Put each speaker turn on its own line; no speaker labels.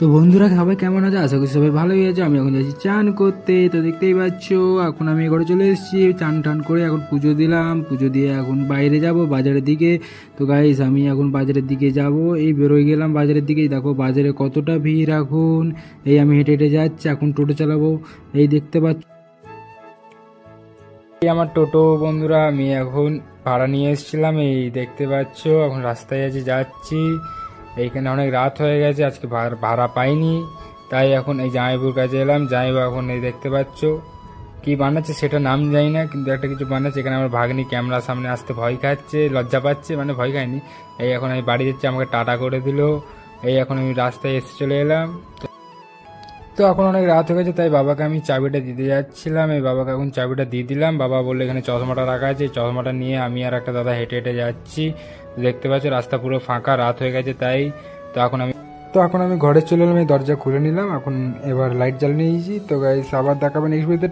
তো বন্ধুরা সবাই কেমন আছে? আশা করি সবাই ভালোই আছে। আমি এখন যাচ্ছি চান করতে। তো দেখতেই পাচ্ছ এখন আমি ঘরে চলে এসেছি। চান টান করে এখন পুজো দিলাম, পুজো দিয়ে এখন বাইরে যাব বাজারের দিকে। তো গাইস আমি এখন বাজারের দিকে যাব, এই বেরোয় গেলাম বাজারের দিকে। দেখো বাজারে কতটা ভিড় এখন। এই আমি হেঁটে হেঁটে যাচ্ছি, এখন টোটো চালাবো। এই দেখতে পাচ্ছ এই আমার টোটো বন্ধুরা, আমি এখন ভাড়া নিয়ে এসেছিলাম। এই দেখতে পাচ্ছ এখন রাস্তায় আছি, যাচ্ছি। এইখানে অনেক রাত হয়ে গেছে, আজকে ভাড়া পাইনি, তাই এখন এই জামাইবাবুর কাছে এলাম। জামাইবাবু এখন এই দেখতে পাচ্ছ কি বানাচ্ছে, সেটা নাম জানি না, কিন্তু একটা কিছু বানাচ্ছে। এখানে আমার ভাগ্নি ক্যামেরার সামনে আসতে ভয় খাচ্ছে, লজ্জা পাচ্ছে, মানে ভয় খায়নি। এই এখন আমি বাড়ি যাচ্ছি, আমাকে টাটা করে দিল। এই এখন আমি রাস্তায় এসে চলে এলাম। তো এখন অনেক রাত হয়ে গেছে, তাই বাবাকে আমি চাবিটা দিতে যাচ্ছিলাম। এই বাবাকে এখন চাবিটা দিয়ে দিলাম। বাবা বললো এখানে চশমাটা রাখা আছে, এই চশমাটা নিয়ে আমি আর একটা দাদা হেঁটে হেঁটে যাচ্ছি। দেখতে পাচ্ছ রাস্তা পুরো ফাঁকা, রাত হয়ে গেছে তাই। তো এখন আমি ঘরে চলে এলাম, এই দরজা খুলে নিলাম। এখন এবার লাইট জ্বালিয়ে নিয়েছি। তো গাইস আবার দেখাবেন নেক্সট ভিডিওতে।